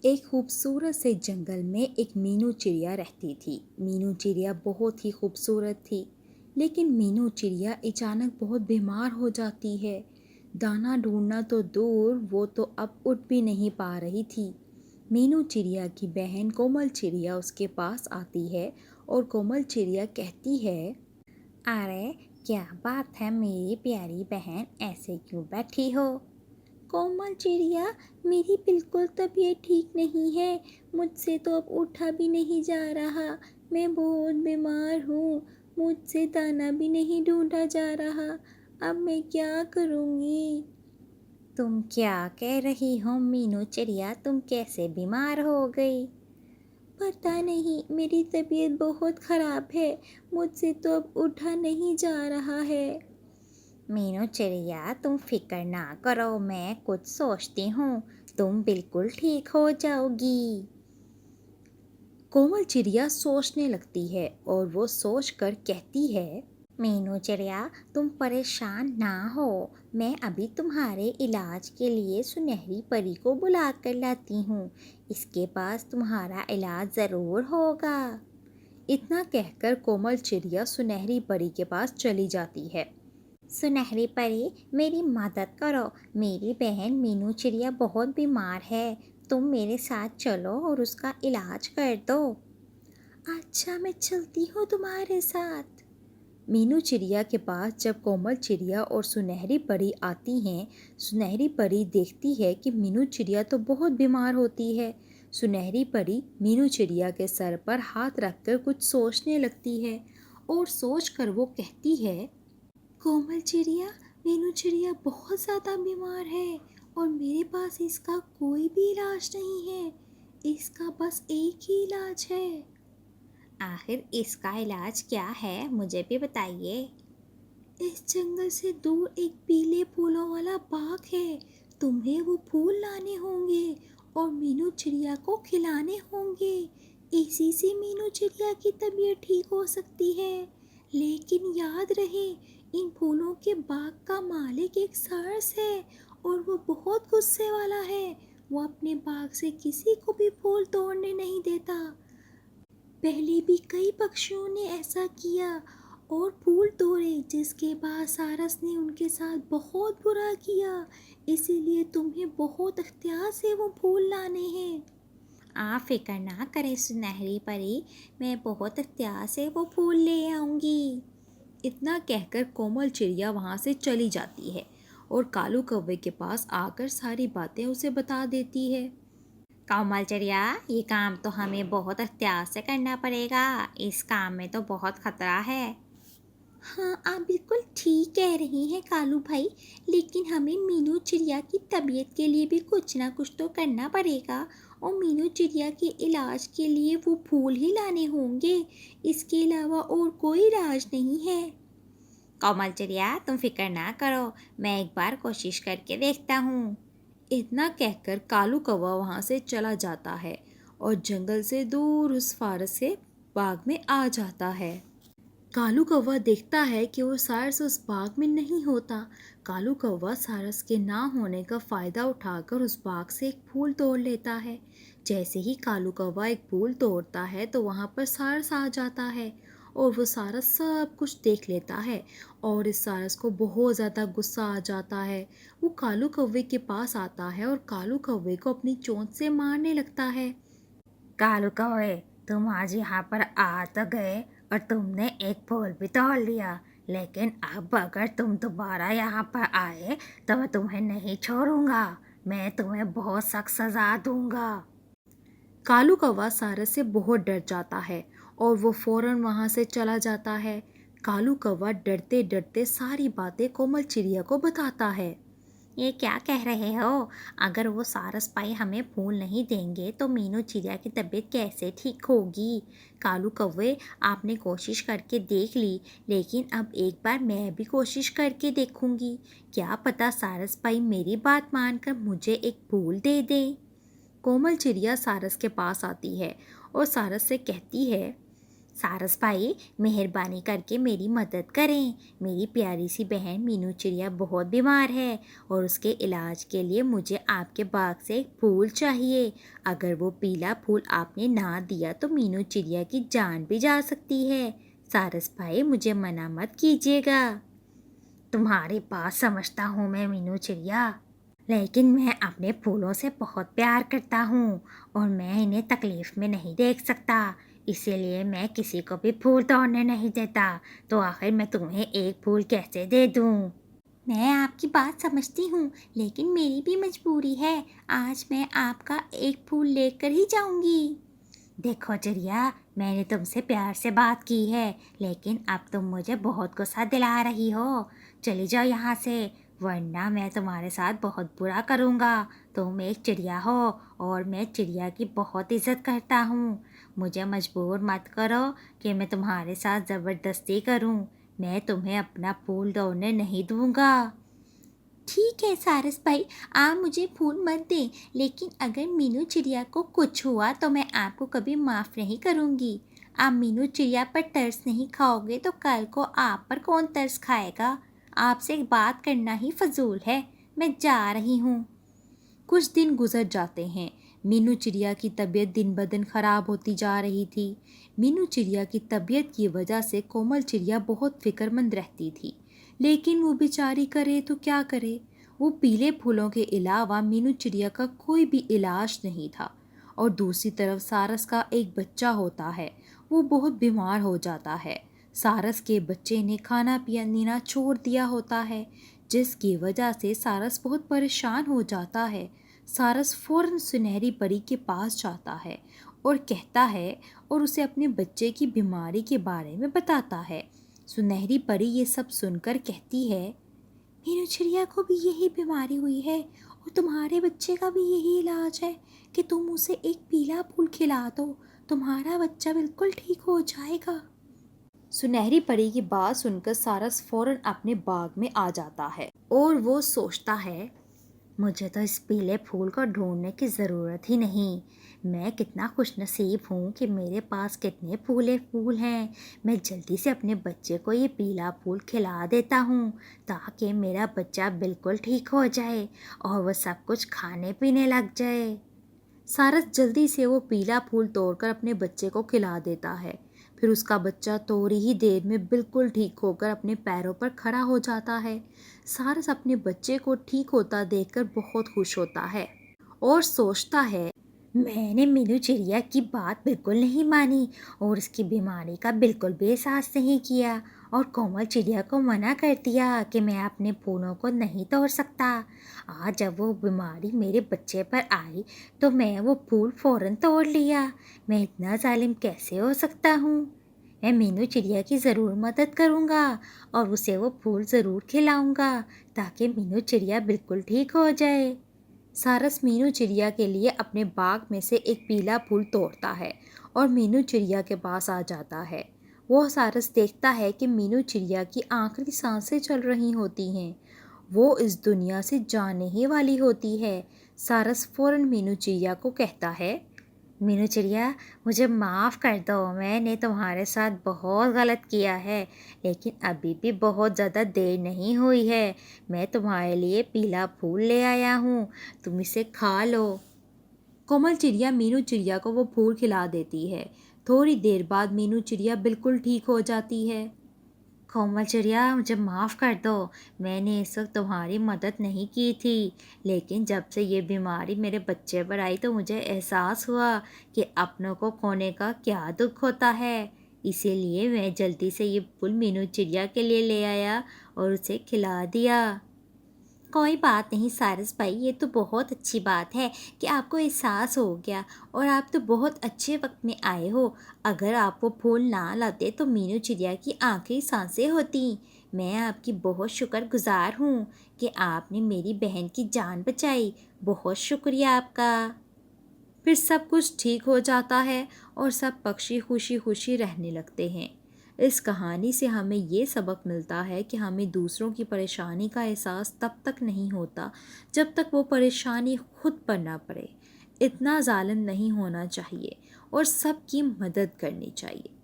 ایک خوبصورت سے جنگل میں ایک مینو چڑیا رہتی تھی۔ مینو چڑیا بہت ہی خوبصورت تھی، لیکن مینو چڑیا اچانک بہت بیمار ہو جاتی ہے۔ دانا ڈھونڈنا تو دور، وہ تو اب اٹھ بھی نہیں پا رہی تھی۔ مینو چڑیا کی بہن کومل چڑیا اس کے پاس آتی ہے اور کومل چڑیا کہتی ہے، ارے کیا بات ہے میری پیاری بہن، ایسے کیوں بیٹھی ہو؟ کومل چڑیا، میری بالکل طبیعت ٹھیک نہیں ہے، مجھ سے تو اب اٹھا بھی نہیں جا رہا، میں بہت بیمار ہوں، مجھ سے دانا بھی نہیں ڈھونڈا جا رہا، اب میں کیا کروں گی؟ تم کیا کہہ رہی ہو مینو چڑیا، تم کیسے بیمار ہو گئی؟ پتہ نہیں، میری طبیعت بہت خراب ہے، مجھ سے تو اب اٹھا نہیں جا رہا ہے۔ مینو چڑیا، تم فکر نہ کرو، میں کچھ سوچتی ہوں، تم بالکل ٹھیک ہو جاؤ گی۔ کومل چڑیا سوچنے لگتی ہے اور وہ سوچ کر کہتی ہے، مینو چڑیا تم پریشان نہ ہو، میں ابھی تمہارے علاج کے لیے سنہری پری کو بلا کر لاتی ہوں، اس کے پاس تمہارا علاج ضرور ہوگا۔ اتنا کہہ کر کومل چڑیا سنہری پری کے پاس چلی جاتی ہے۔ سنہری پری، میری مدد کرو، میری بہن مینو چڑیا بہت بیمار ہے، تم میرے ساتھ چلو اور اس کا علاج کر دو۔ اچھا، میں چلتی ہوں تمہارے ساتھ۔ مینو چڑیا کے پاس جب کومل چڑیا اور سنہری پری آتی ہیں، سنہری پری دیکھتی ہے کہ مینو چڑیا تو بہت بیمار ہوتی ہے۔ سنہری پری مینو چڑیا کے سر پر ہاتھ رکھ کر کچھ سوچنے لگتی ہے اور سوچ کر وہ کہتی ہے، کومل چڑیا، مینو چڑیا بہت زیادہ بیمار ہے اور میرے پاس اس کا کوئی بھی علاج نہیں ہے، اس کا بس ایک ہی علاج ہے۔ آخر اس کا علاج کیا ہے، مجھے بھی بتائیے۔ اس جنگل سے دور ایک پیلے پھولوں والا باغ ہے، تمہیں وہ پھول لانے ہوں گے اور مینو چڑیا کو کھلانے ہوں گے، اسی سے مینو چڑیا کی طبیعت ٹھیک ہو سکتی ہے۔ لیکن یاد رہے، ان پھولوں کے باغ کا مالک ایک سارس ہے اور وہ بہت غصے والا ہے، وہ اپنے باغ سے کسی کو بھی پھول توڑنے نہیں دیتا۔ پہلے بھی کئی پکشیوں نے ایسا کیا اور پھول توڑے، جس کے بعد سارس نے ان کے ساتھ بہت برا کیا، اسی لیے تمہیں بہت احتیاط سے وہ پھول لانے ہیں۔ آپ فکر نہ کریں سنہری پری، میں بہت احتیاط سے وہ پھول لے آؤں گی۔ اتنا کہہ کر کومل چڑیا وہاں سے چلی جاتی ہے اور کالو کوے کے پاس آ کر ساری باتیں اسے بتا دیتی ہے۔ کومل چڑیا، یہ کام تو ہمیں بہت احتیاط سے کرنا پڑے گا، اس کام میں تو بہت خطرہ ہے۔ ہاں، آپ بالکل ٹھیک کہہ رہی ہیں کالو بھائی، لیکن ہمیں مینو چڑیا کی طبیعت کے لیے بھی کچھ نہ کچھ تو کرنا پڑے گا، اور مینو چڑیا کے علاج کے لیے وہ پھول ہی لانے ہوں گے، اس کے علاوہ اور کوئی علاج نہیں ہے۔ کومل چڑیا، تم فکر نہ کرو، میں ایک بار کوشش کر کے دیکھتا ہوں۔ اتنا کہہ کر کالو کوا وہاں سے چلا جاتا ہے اور جنگل سے دور اس فارس کے باغ میں آ جاتا ہے۔ کالو کوا دیکھتا ہے کہ وہ سارس اس باغ میں نہیں ہوتا۔ کالو کوا سارس کے نہ ہونے کا فائدہ اٹھا کر اس باغ سے ایک پھول توڑ لیتا ہے۔ جیسے ہی کالو کوا ایک پھول توڑتا ہے تو وہاں پر سارس آ جاتا ہے اور وہ سارس سب کچھ دیکھ لیتا ہے اور اس سارس کو بہت زیادہ غصہ آ جاتا ہے۔ وہ کالو کوے کے پاس آتا ہے اور کالو کوے کو اپنی چونچ سے مارنے لگتا ہے۔ کالو کوے، تم آج یہاں پر آ تو گئے اور تم نے ایک پھول بھی توڑ لیا، لیکن اب اگر تم دوبارہ یہاں پر آئے تو میں تمہیں نہیں چھوڑوں گا، میں تمہیں بہت سخت سزا دوں گا۔ کالو کوا سارس سے بہت ڈر جاتا ہے اور وہ فوراً وہاں سے چلا جاتا ہے۔ کالو کوا ڈرتے ڈرتے ساری باتیں کومل چڑیا کو بتاتا ہے۔ یہ کیا کہہ رہے ہو؟ اگر وہ سارس پائی ہمیں پھول نہیں دیں گے تو مینو چڑیا کی طبیعت کیسے ٹھیک ہوگی؟ کالو کوے، آپ نے کوشش کر کے دیکھ لی، لیکن اب ایک بار میں بھی کوشش کر کے دیکھوں گی، کیا پتہ سارس پائی میری بات مان کر مجھے ایک پھول دے دیں۔ کومل چڑیا سارس کے پاس آتی ہے اور سارس سے کہتی ہے، سارس بھائی مہربانی کر کے میری مدد کریں، میری پیاری سی بہن مینو چڑیا بہت بیمار ہے اور اس کے علاج کے لیے مجھے آپ کے باغ سے ایک پھول چاہیے۔ اگر وہ پیلا پھول آپ نے نہ دیا تو مینو چڑیا کی جان بھی جا سکتی ہے۔ سارس بھائی مجھے منع مت کیجیے گا۔ تمہاری بات سمجھتا ہوں میں مینو چڑیا، لیکن میں اپنے پھولوں سے بہت پیار کرتا ہوں اور میں انہیں تکلیف میں نہیں دیکھ سکتا، اسی لیے میں کسی کو بھی پھول توڑنے نہیں دیتا، تو آخر میں تمہیں ایک پھول کیسے دے دوں؟ میں آپ کی بات سمجھتی ہوں، لیکن میری بھی مجبوری ہے، آج میں آپ کا ایک پھول لے کر ہی جاؤں گی۔ دیکھو چڑیا، میں نے تم سے پیار سے بات کی ہے، لیکن اب تم مجھے بہت غصہ دلا رہی ہو، چلی جاؤ یہاں سے، ورنہ میں تمہارے ساتھ بہت برا کروں گا۔ تم ایک چڑیا ہو اور میں چڑیا کی بہت عزت کرتا ہوں، مجھے مجبور مت کرو کہ میں تمہارے ساتھ زبردستی کروں، میں تمہیں اپنا پھول توڑنے نہیں دوں گا۔ ٹھیک ہے سارس بھائی، آپ مجھے پھول مت دیں، لیکن اگر مینو چڑیا کو کچھ ہوا تو میں آپ کو کبھی معاف نہیں کروں گی۔ آپ مینو چڑیا پر ترس نہیں کھاؤ گے تو کل کو آپ پر کون ترس کھائے گا؟ آپ سے بات کرنا ہی فضول ہے، میں جا رہی ہوں۔ کچھ دن گزر جاتے ہیں، مینو چڑیا کی طبیعت دن بدن خراب ہوتی جا رہی تھی۔ مینو چڑیا کی طبیعت کی وجہ سے کومل چڑیا بہت فکر مند رہتی تھی، لیکن وہ بیچاری کرے تو کیا کرے؟ وہ پیلے پھولوں کے علاوہ مینو چڑیا کا کوئی بھی علاج نہیں تھا، اور دوسری طرف سارس کا ایک بچہ ہوتا ہے، وہ بہت بیمار ہو جاتا ہے۔ سارس کے بچے نے کھانا پینا چھوڑ دیا ہوتا ہے، جس کی وجہ سے سارس بہت پریشان ہو جاتا ہے۔ سارس فوراً سنہری پری کے پاس جاتا ہے اور کہتا ہے اور اسے اپنے بچے کی بیماری کے بارے میں بتاتا ہے۔ سنہری پری یہ سب سن کر کہتی ہے، مینو چڑیا کو بھی یہی بیماری ہوئی ہے اور تمہارے بچے کا بھی یہی علاج ہے کہ تم اسے ایک پیلا پھول کھلا دو، تمہارا بچہ بالکل ٹھیک ہو جائے گا۔ سنہری پری کی بات سن کر سارس فوراً اپنے باغ میں آ جاتا ہے اور وہ سوچتا ہے، مجھے تو اس پیلے پھول کو ڈھونڈنے کی ضرورت ہی نہیں، میں کتنا خوش نصیب ہوں کہ میرے پاس کتنے پھولے پھول ہیں، میں جلدی سے اپنے بچے کو یہ پیلا پھول کھلا دیتا ہوں تاکہ میرا بچہ بالکل ٹھیک ہو جائے اور وہ سب کچھ کھانے پینے لگ جائے۔ سارس جلدی سے وہ پیلا پھول توڑ کر اپنے بچے کو کھلا دیتا ہے، پھر اس کا بچہ تھوڑی ہی دیر میں بالکل ٹھیک ہو کر اپنے پیروں پر کھڑا ہو جاتا ہے۔ سارس اپنے بچے کو ٹھیک ہوتا دیکھ کر بہت خوش ہوتا ہے اور سوچتا ہے، میں نے مینو چڑیا کی بات بالکل نہیں مانی اور اس کی بیماری کا بالکل بھی احساس نہیں کیا اور کومل چڑیا کو منع کر دیا کہ میں اپنے پھولوں کو نہیں توڑ سکتا۔ آج جب وہ بیماری میرے بچے پر آئی تو میں وہ پھول فوراً توڑ لیا، میں اتنا ظالم کیسے ہو سکتا ہوں؟ میں مینو چڑیا کی ضرور مدد کروں گا اور اسے وہ پھول ضرور کھلاؤں گا تاکہ مینو چڑیا بالکل ٹھیک ہو جائے۔ سارس مینو چڑیا کے لیے اپنے باغ میں سے ایک پیلا پھول توڑتا ہے اور مینو چڑیا کے پاس آ جاتا ہے۔ وہ سارس دیکھتا ہے کہ مینو چڑیا کی آخری سانسیں چل رہی ہوتی ہیں، وہ اس دنیا سے جانے ہی والی ہوتی ہے۔ سارس فوراً مینو چڑیا کو کہتا ہے، مینو چڑیا مجھے معاف کر دو، میں نے تمہارے ساتھ بہت غلط کیا ہے، لیکن ابھی بھی بہت زیادہ دیر نہیں ہوئی ہے، میں تمہارے لیے پیلا پھول لے آیا ہوں، تم اسے کھا لو۔ کومل چڑیا مینو چڑیا کو وہ پھول کھلا دیتی ہے، تھوڑی دیر بعد مینو چڑیا بالکل ٹھیک ہو جاتی ہے۔ کومل چڑیا مجھے معاف کر دو، میں نے اس وقت تمہاری مدد نہیں کی تھی، لیکن جب سے یہ بیماری میرے بچے پر آئی تو مجھے احساس ہوا کہ اپنوں کو کھونے کا کیا دکھ ہوتا ہے، اسی لیے میں جلدی سے یہ پھول مینو چڑیا کے لیے لے آیا اور اسے کھلا دیا۔ کوئی بات نہیں سارس بھائی، یہ تو بہت اچھی بات ہے کہ آپ کو احساس ہو گیا اور آپ تو بہت اچھے وقت میں آئے ہو، اگر آپ وہ پھول نہ لاتے تو مینو چڑیا کی آخری سانسیں ہوتی۔ میں آپ کی بہت شکر گزار ہوں کہ آپ نے میری بہن کی جان بچائی، بہت شکریہ آپ کا۔ پھر سب کچھ ٹھیک ہو جاتا ہے اور سب پکشی خوشی خوشی رہنے لگتے ہیں۔ اس کہانی سے ہمیں یہ سبق ملتا ہے کہ ہمیں دوسروں کی پریشانی کا احساس تب تک نہیں ہوتا جب تک وہ پریشانی خود پر نہ پڑے۔ اتنا ظالم نہیں ہونا چاہیے اور سب کی مدد کرنی چاہیے۔